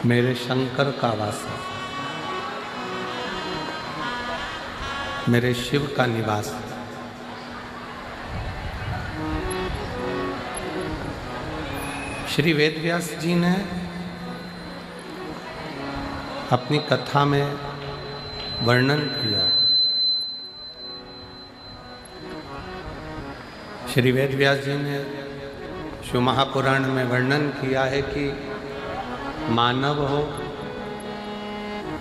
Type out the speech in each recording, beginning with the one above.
मेरे शंकर का वासा, मेरे शिव का निवास। श्री वेदव्यास जी ने अपनी कथा में वर्णन किया। श्री वेदव्यास जी ने शिव महापुराण में वर्णन किया है कि मानव हो,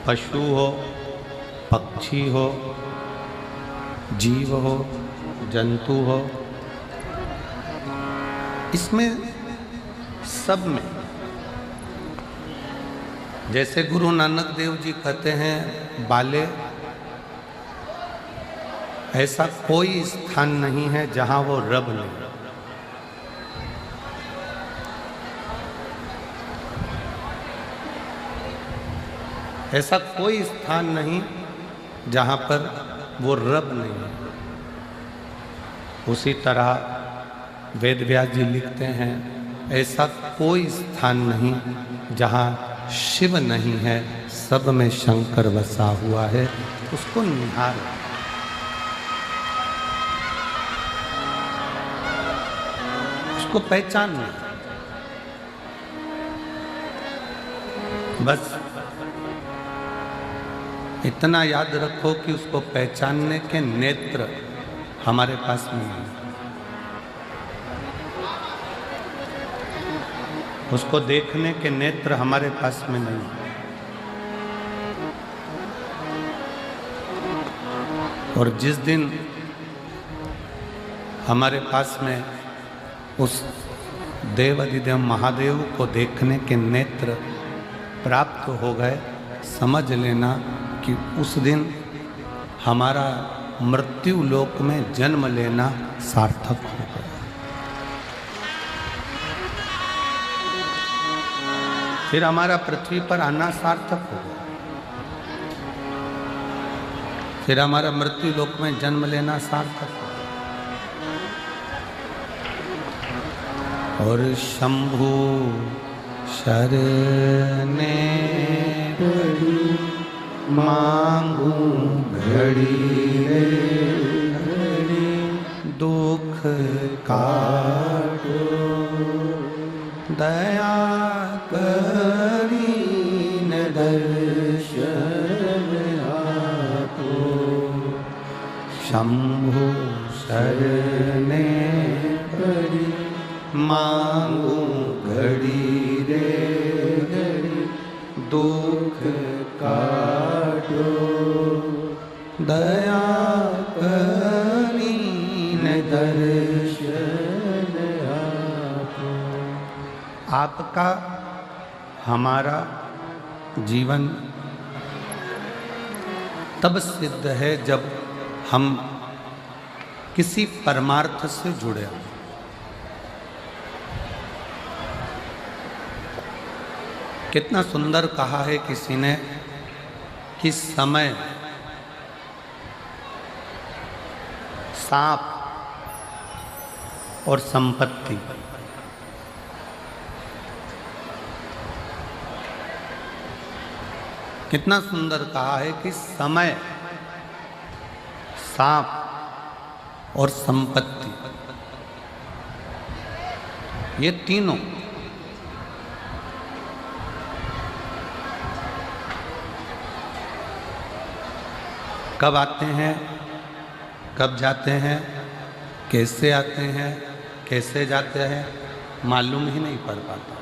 पशु हो, पक्षी हो, जीव हो, जंतु हो, इसमें सब में, जैसे गुरु नानक देव जी कहते हैं बाले, ऐसा कोई स्थान नहीं है जहां वो रब नहीं। ऐसा कोई स्थान नहीं जहां पर वो रब नहीं है। उसी तरह वेदव्यास जी लिखते हैं ऐसा कोई स्थान नहीं जहां शिव नहीं है, सब में शंकर बसा हुआ है। उसको निहार, उसको पहचानना। बस इतना याद रखो कि उसको पहचानने के नेत्र हमारे पास में नहीं, उसको देखने के नेत्र हमारे पास में नहीं। और जिस दिन हमारे पास में उस देव अधिदेव महादेव को देखने के नेत्र प्राप्त हो गए, समझ लेना कि उस दिन हमारा मृत्यु लोक में जन्म लेना सार्थक हो गया। फिर हमारा पृथ्वी पर आना सार्थक हो गया। फिर हमारा मृत्यु लोक में जन्म लेना सार्थक हो गया। और शंभु शरणे पड़ी मांगू घड़ी रे घड़ी, दुख काटो दया करीन दर्शन आपो। शंभु शरणे पड़ी मांगू घड़ी रे घड़ी, दुख काटो दया करीन दर्शन आपो। आपका हमारा जीवन तब सिद्ध है जब हम किसी परमार्थ से जुड़े हों। कितना सुंदर कहा है किसी ने कि समय, सांप और संपत्ति, कितना सुंदर कहा है कि समय, सांप और संपत्ति, ये तीनों कब आते हैं, कब जाते हैं, कैसे आते हैं, कैसे जाते हैं, मालूम ही नहीं पड़ पाता।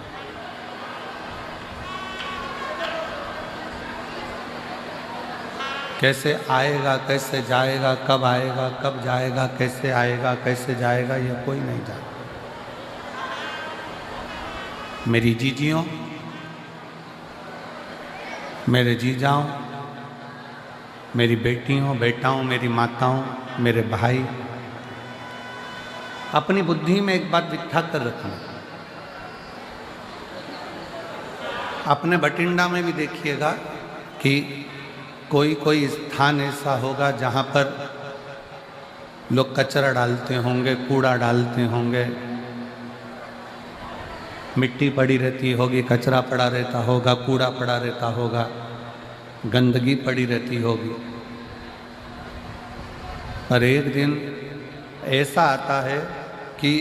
कैसे आएगा, कैसे जाएगा, कब आएगा, कब जाएगा, कैसे आएगा, कैसे जाएगा, ये कोई नहीं जानता। मेरी जीजियों, मेरे जीजाओं, मेरी बेटियों, बेटाओं, मेरी माताओं, मेरे भाई, अपनी बुद्धि में एक बात बिठा कर रखना। अपने बठिंडा में भी देखिएगा कि कोई कोई स्थान ऐसा होगा जहाँ पर लोग कचरा डालते होंगे, कूड़ा डालते होंगे, मिट्टी पड़ी रहती होगी, कचरा पड़ा रहता होगा, कूड़ा पड़ा रहता होगा, गंदगी पड़ी रहती होगी। पर एक दिन ऐसा आता है कि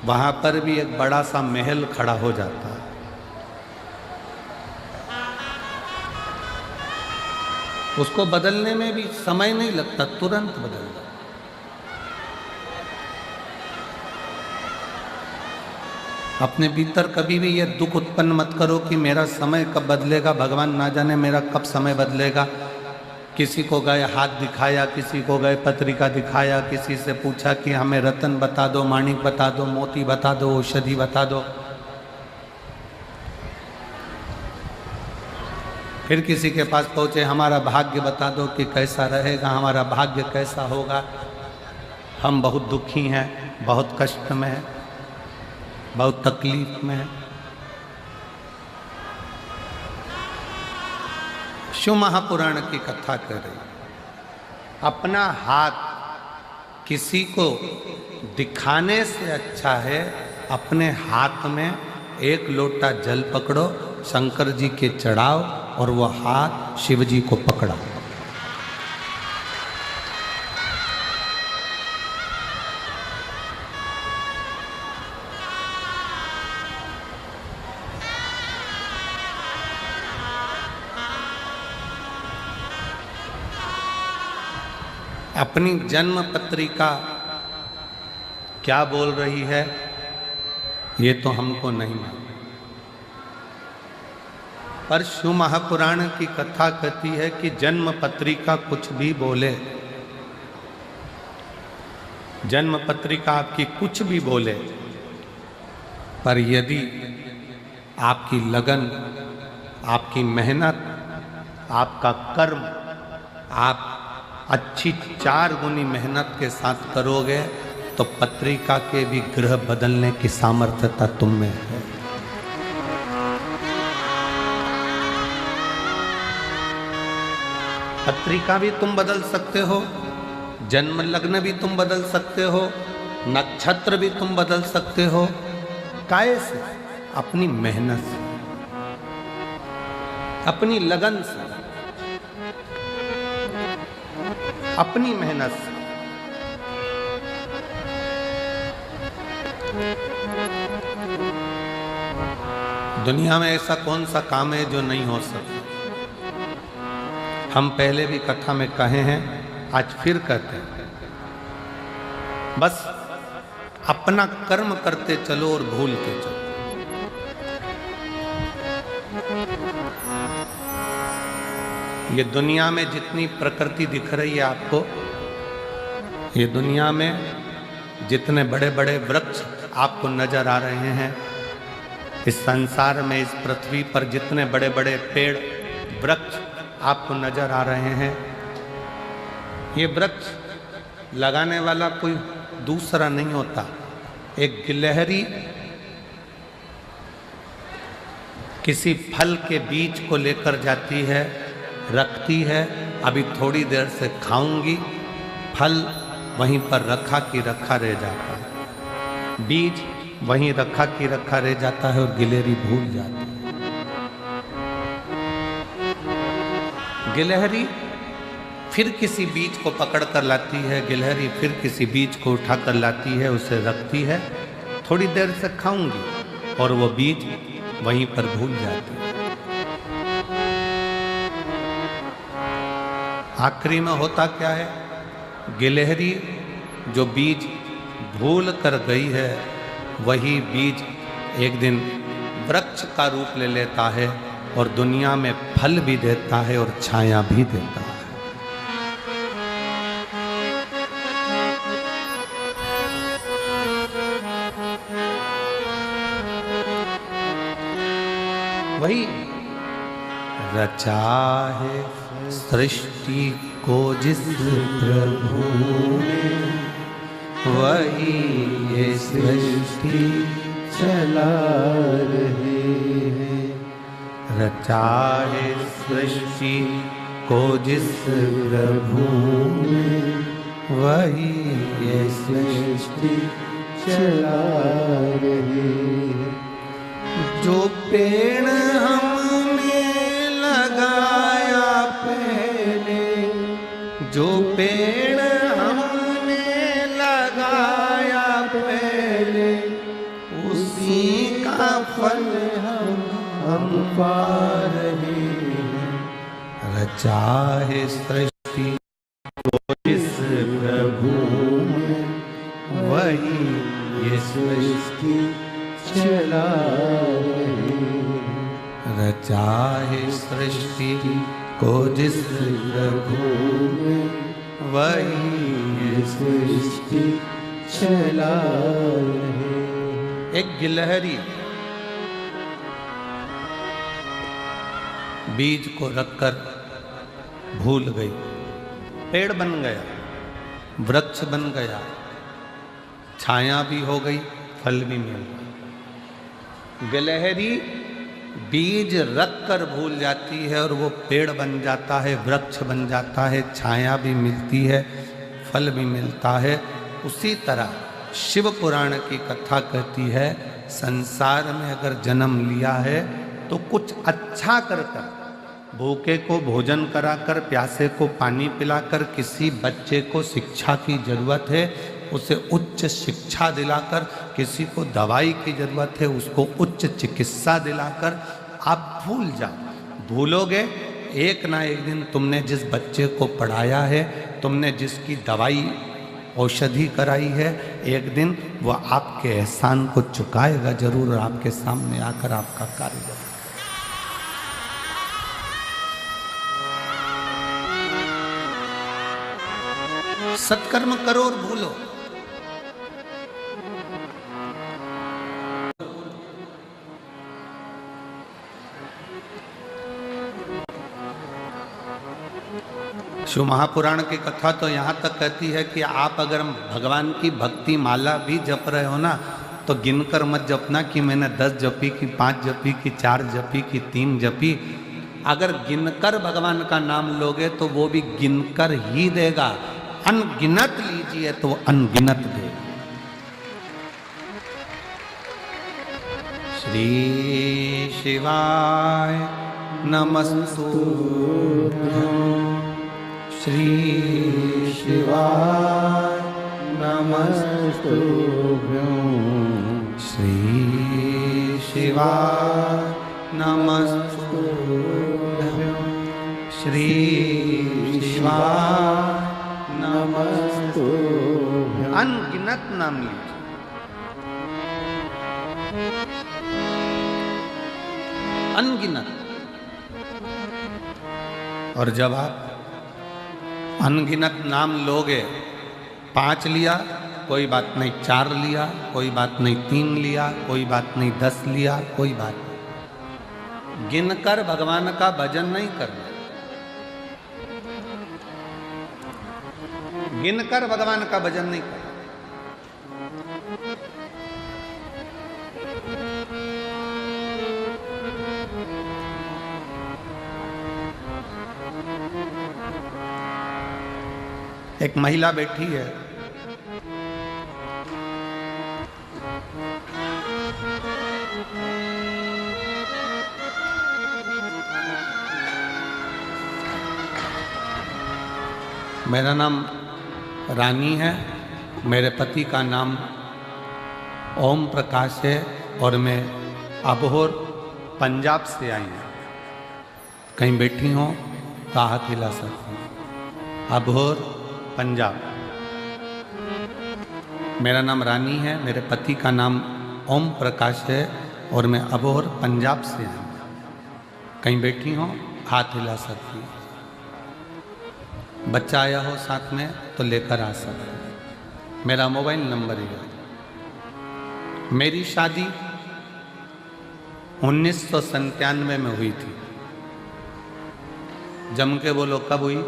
वहाँ पर भी एक बड़ा सा महल खड़ा हो जाता है। उसको बदलने में भी समय नहीं लगता, तुरंत बदल जाता। अपने भीतर कभी भी यह दुख उत्पन्न मत करो कि मेरा समय कब बदलेगा, भगवान ना जाने मेरा कब समय बदलेगा। किसी को गए हाथ दिखाया, किसी को गए पत्रिका दिखाया, किसी से पूछा कि हमें रतन बता दो, माणिक बता दो, मोती बता दो, औषधि बता दो। फिर किसी के पास पहुँचे, हमारा भाग्य बता दो कि कैसा रहेगा, हमारा भाग्य कैसा होगा। हम बहुत दुखी हैं, बहुत कष्ट में हैं, बहुत तकलीफ में हैं। शिव महापुराण की कथा कर रही। अपना हाथ किसी को दिखाने से अच्छा है अपने हाथ में एक लोटा जल पकड़ो, शंकर जी के चढ़ाओ और वो हाथ शिव जी को पकड़ा। अपनी जन्म पत्रिका क्या बोल रही है ये तो हमको नहीं मालूम, पर शिव महापुराण की कथा कहती है कि जन्म पत्रिका कुछ भी बोले, जन्म पत्रिका आपकी कुछ भी बोले, पर यदि आपकी लगन, आपकी मेहनत, आपका कर्म, आप अच्छी 4 गुनी मेहनत के साथ करोगे तो पत्रिका के भी ग्रह बदलने की सामर्थ्यता तुम में है। पत्रिका भी तुम बदल सकते हो, जन्म लग्न भी तुम बदल सकते हो, नक्षत्र भी तुम बदल सकते हो। काहे से? अपनी मेहनत से, अपनी लगन से, अपनी मेहनत से। दुनिया में ऐसा कौन सा काम है जो नहीं हो सकता? हम पहले भी कथा में कहे हैं, आज फिर कहते हैं, बस अपना कर्म करते चलो और भूलते चलो। ये दुनिया में जितनी प्रकृति दिख रही है आपको, ये दुनिया में जितने बड़े बड़े वृक्ष आपको नजर आ रहे हैं, इस संसार में, इस पृथ्वी पर जितने बड़े बड़े पेड़ वृक्ष आपको नजर आ रहे हैं, ये वृक्ष लगाने वाला कोई दूसरा नहीं होता। एक गिलहरी किसी फल के बीज को लेकर जाती है, रखती है, अभी थोड़ी देर से खाऊंगी, फल वहीं पर रखा कि रखा रह जाता है, बीज वहीं रखा कि रखा रह जाता है और गिलहरी भूल जाती है। गिलहरी फिर किसी बीज को पकड़ कर लाती है, गिलहरी फिर किसी बीज को उठा कर लाती है, उसे रखती है, थोड़ी देर से खाऊंगी, और वो बीज वहीं पर भूल जाती है। आखिरी में होता क्या है? गिलहरी जो बीज भूल कर गई है, वही बीज एक दिन वृक्ष का रूप ले लेता है और दुनिया में फल भी देता है और छाया भी देता है। वही रचा है सृष्टि को जिस प्रभु ने, वही ये सृष्टि चला रहे हैं। रचा है सृष्टि को जिस प्रभु ने, वही ये सृष्टि चला रहे हैं। जो पेड़ हमने लगाया पहले, जो पेड़ हमने लगाया पहले, उसी का फल हम पा रहे हैं। रचा है सृष्टि को जिस प्रभु ने, वही ये सृष्टि चला रहे हैं। रचा है सृष्टि को जिस प्रभु ने, वही ये सृष्टि चला रहे हैं। एक गिलहरी बीज को रखकर भूल गई, पेड़ बन गया, वृक्ष बन गया, छाया भी हो गई, फल भी मिल गया। गिलहरी बीज रखकर भूल जाती है और वो पेड़ बन जाता है, वृक्ष बन जाता है, छाया भी मिलती है, फल भी मिलता है। उसी तरह शिव पुराण की कथा कहती है, संसार में अगर जन्म लिया है तो कुछ अच्छा कर कर, भूखे को भोजन कराकर, प्यासे को पानी पिलाकर, किसी बच्चे को शिक्षा की जरूरत है उसे उच्च शिक्षा दिलाकर, किसी को दवाई की जरूरत है उसको उच्च चिकित्सा दिलाकर आप भूल जाओ। भूलोगे एक ना एक दिन तुमने जिस बच्चे को पढ़ाया है, तुमने जिसकी दवाई औषधि कराई है, एक दिन वह आपके एहसान को चुकाएगा जरूर और आपके सामने आकर आपका कार्य करेगा। सत्कर्म करो और भूलो। शिव महापुराण की कथा तो यहाँ तक कहती है कि आप अगर भगवान की भक्ति माला भी जप रहे हो ना, तो गिनकर मत जपना कि मैंने 10 जपी की, 5 जपी की, 4 जपी की, 3 जपी। अगर गिनकर भगवान का नाम लोगे तो वो भी गिनकर ही देगा। अनगिनत लीजिए तो अनगिनत देगा। श्री शिवाय नमस्तुभ्यं, श्री शिवाय नमस्तुभ्यं, श्री शिवाय नमस्तुभ्यं, श्री शिवाय नमस्तुभ्यं। अनगिनत नाम लीजिए। अनगिनत। और जब आप अनगिनत नाम लोगे, 5 लिया कोई बात नहीं, 4 लिया कोई बात नहीं, 3 लिया कोई बात नहीं, 10 लिया कोई बात नहीं, गिनकर भगवान का भजन नहीं करना। गिनकर भगवान का भजन नहीं करना। एक महिला बैठी है, मेरा नाम रानी है, मेरे पति का नाम ओम प्रकाश है और मैं अबोहर पंजाब से आई हूँ। कहीं बैठी हो तो हाथ हिला सकती हूँ। अबोहर पंजाब। मेरा नाम रानी है, मेरे पति का नाम ओम प्रकाश है और मैं अबोहर पंजाब से हूँ। कहीं बैठी हो हाथ हिला सकती हूँ। बच्चा आया हो साथ में तो लेकर आ सकते। मेरा मोबाइल नंबर है। मेरी शादी 1997 में हुई थी। जम के बोलो कब हुई?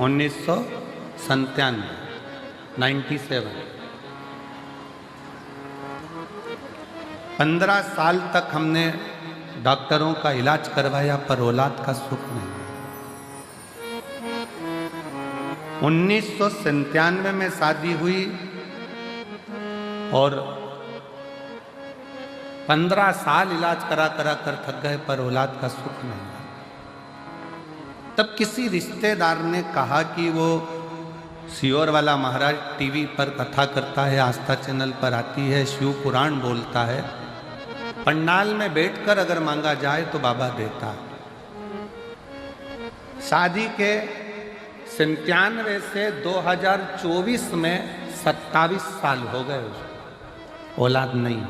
1997, 97। 15 साल तक हमने डॉक्टरों का इलाज करवाया पर औलाद का सुख नहीं। 1997 में शादी हुई और 15 साल इलाज करा करा कर थक गए पर औलाद का सुख नहीं आया। तब किसी रिश्तेदार ने कहा कि वो सियोर वाला महाराज टीवी पर कथा करता है, आस्था चैनल पर आती है, शिव पुराण बोलता है, पंडाल में बैठकर अगर मांगा जाए तो बाबा देता है। शादी के 97 से 2024 में 27 साल हो गए, औलाद नहीं।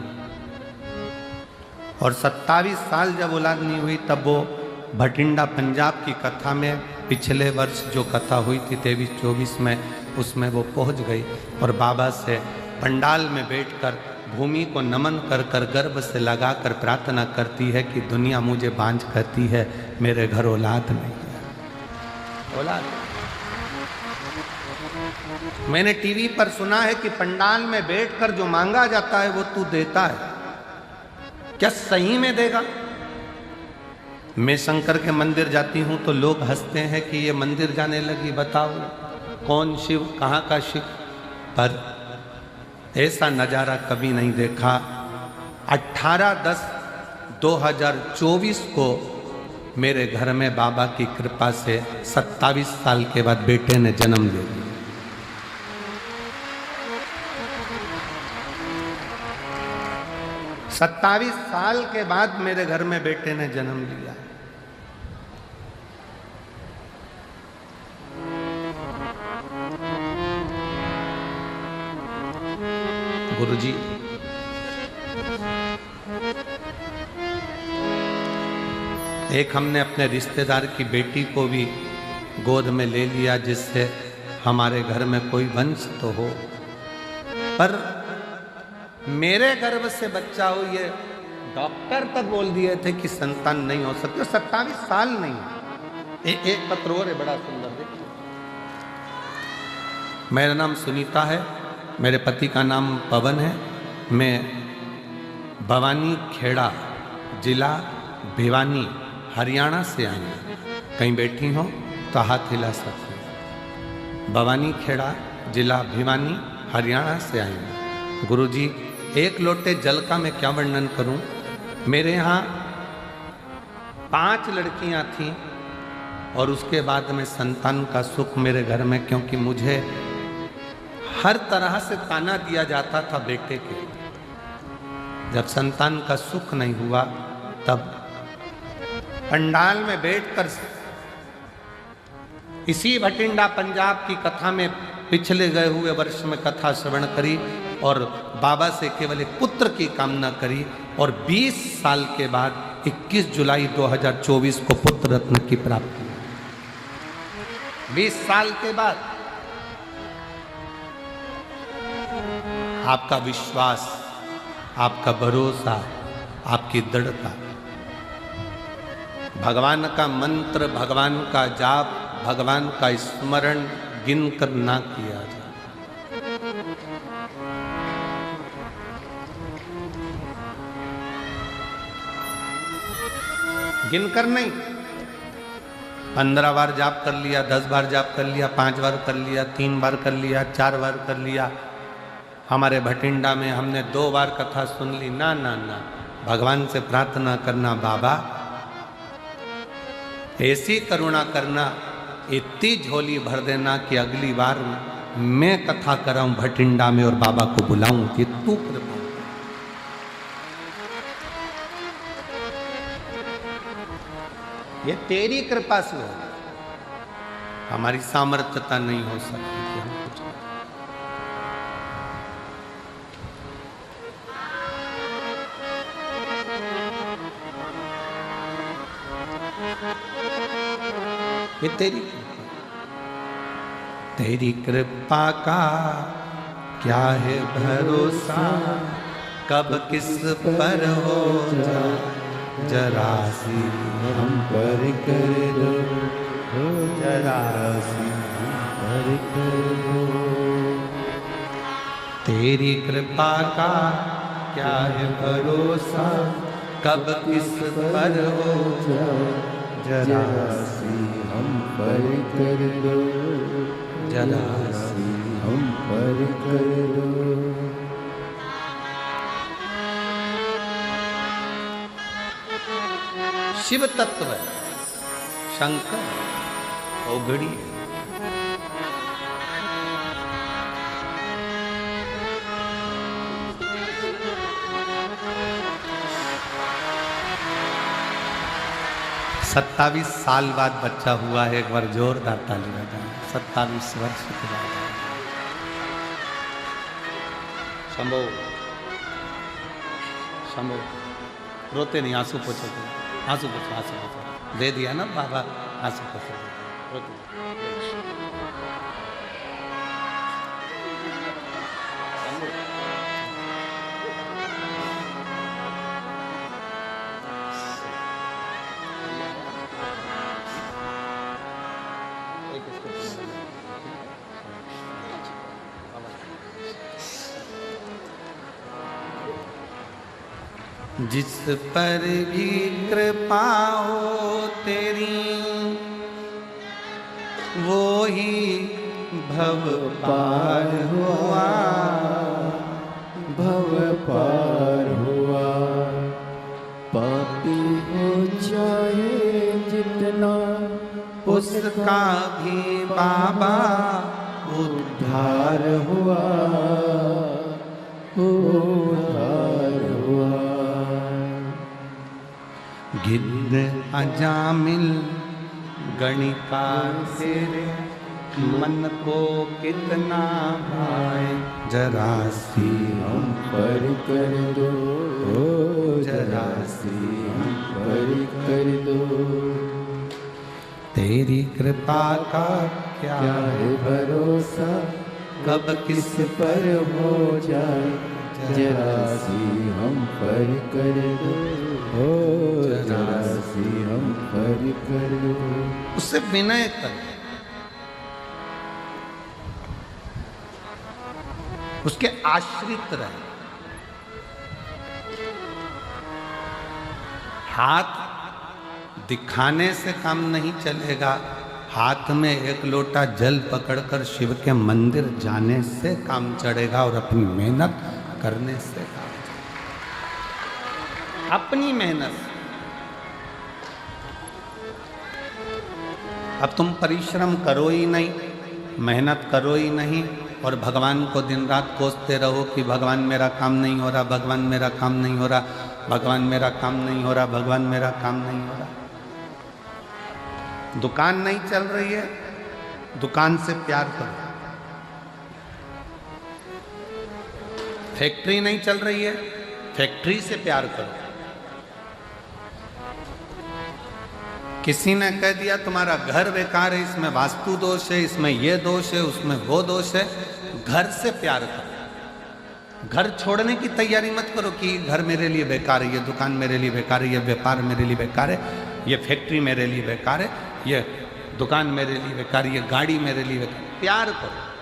और 27 साल जब औलाद नहीं हुई तब वो भटिंडा पंजाब की कथा में पिछले वर्ष जो कथा हुई थी 23-24 में, उसमें वो पहुंच गई और बाबा से पंडाल में बैठकर भूमि को नमन कर कर गर्भ से लगाकर प्रार्थना करती है कि दुनिया मुझे बांझ कहती है, मेरे घर औलाद नहीं है। औलाद मैंने टीवी पर सुना है कि पंडाल में बैठकर जो मांगा जाता है वो तू देता है, क्या सही में देगा? मैं शंकर के मंदिर जाती हूं तो लोग हंसते हैं कि ये मंदिर जाने लगी, बताओ कौन शिव, कहाँ का शिव। पर ऐसा नज़ारा कभी नहीं देखा। 18/10/2024 को मेरे घर में बाबा की कृपा से 27 साल के बाद बेटे ने जन्म ले लिया। सत्ताईस साल के बाद मेरे घर में बेटे ने जन्म लिया। गुरुजी, एक हमने अपने रिश्तेदार की बेटी को भी गोद में ले लिया जिससे हमारे घर में कोई वंश तो हो, पर मेरे गर्भ से बच्चा हो ये डॉक्टर तक बोल दिए थे कि संतान नहीं हो सकती। 27 साल नहीं। एक पत्र और है बड़ा सुंदर, देखो। मेरा नाम सुनीता है, मेरे पति का नाम पवन है, मैं भवानी खेड़ा जिला भिवानी हरियाणा से आई हूँ। कहीं बैठी हो तो हाथ हिला सकते हैं। भवानी खेड़ा जिला भिवानी हरियाणा से आई हूँ। गुरुजी, एक लोटे जल का मैं क्या वर्णन करूं। मेरे यहाँ 5 लड़कियां थीं और उसके बाद में संतान का सुख मेरे घर में, क्योंकि मुझे हर तरह से ताना दिया जाता था बेटे के। जब संतान का सुख नहीं हुआ तब पंडाल में बैठकर इसी भटिंडा पंजाब की कथा में पिछले गए हुए वर्ष में कथा श्रवण करी और बाबा से केवल एक पुत्र की कामना करी और 20 साल के बाद 21 जुलाई 2024 को पुत्र रत्न की प्राप्ति। 20 साल के बाद आपका विश्वास, आपका भरोसा, आपकी दृढ़ता, भगवान का मंत्र, भगवान का जाप, भगवान का स्मरण गिनकर ना किया जाए। गिनकर नहीं, 15 बार जाप कर लिया, 10 बार जाप कर लिया, 5 बार कर लिया, 3 बार कर लिया, 4 बार कर लिया। हमारे भटिंडा में हमने 2 बार कथा सुन ली। ना ना ना, भगवान से प्रार्थना करना, बाबा ऐसी करुणा करना, इतनी झोली भर देना कि अगली बार मैं कथा कराऊं भटिंडा में और बाबा को बुलाऊं कि तू कृपा। ये तेरी कृपा से हो, हमारी सामर्थ्यता नहीं हो सकती कि हम कुछ। ये तेरी कृपा का क्या है भरोसा, कब किस पर हो जाए जरा सी हम पर कर दो, जरा सी हम पर कर दो। तेरी कृपा का क्या है भरोसा, कब किस पर हो जाए जरा सी हम पर कर दो, जरा सी हम पर कर दो। शिव तत्व है, शंकर औघड़ी। सत्तावीस साल बाद बच्चा हुआ है, एक बार जोरदार ताली बजाएं। 27 वर्ष के बाद। शंभो शंभो, रोते नहीं, आंसू पोछो, आंसू पोछो, आंसू पोछो। दे दिया ना बाबा, आंसू पोछो, रोते। जिस पर भी कृपा हो तेरी, वो ही भव पार हुआ, भव पार हुआ। पापी हो चाहे जितना, उसका भी बाबा उद्धार हुआ, उद्धार हुआ। गिद्ध अजामिल गणिका तेरे, मन को कितना भाए, जरा सी हम पर कर दो, जरा सी हम पर कर दो। तेरी कृपा का क्या है भरोसा, कब किस पर हो जाए, जरा सी हम पर कर दो, जरा सी हम पर कर दो। उससे विनय कर, उसके आश्रित रहे। हाथ दिखाने से काम नहीं चलेगा, हाथ में एक लोटा जल पकड़कर शिव के मंदिर जाने से काम चढ़ेगा, और अपनी मेहनत करने से काम चढ़ेगा। अपनी मेहनत। अब तुम परिश्रम करो ही नहीं, मेहनत करो ही नहीं, और भगवान को दिन रात कोसते रहो कि भगवान मेरा काम नहीं हो रहा, भगवान मेरा काम नहीं हो रहा, भगवान मेरा काम नहीं हो रहा, भगवान मेरा काम नहीं हो रहा। दुकान नहीं चल रही है, दुकान से प्यार करो। फैक्ट्री नहीं चल रही है, फैक्ट्री से प्यार करो। किसी ने कह दिया तुम्हारा घर बेकार है, इसमें वास्तु दोष है, इसमें ये दोष है, उसमें वो दोष है, घर से प्यार करो। घर छोड़ने की तैयारी मत करो कि घर मेरे लिए बेकार है, ये दुकान मेरे लिए बेकार है, ये व्यापार मेरे लिए बेकार है, ये फैक्ट्री मेरे लिए बेकार है, ये दुकान मेरे लिए बेकार है, ये गाड़ी मेरे लिए बेकार है। प्यार करो।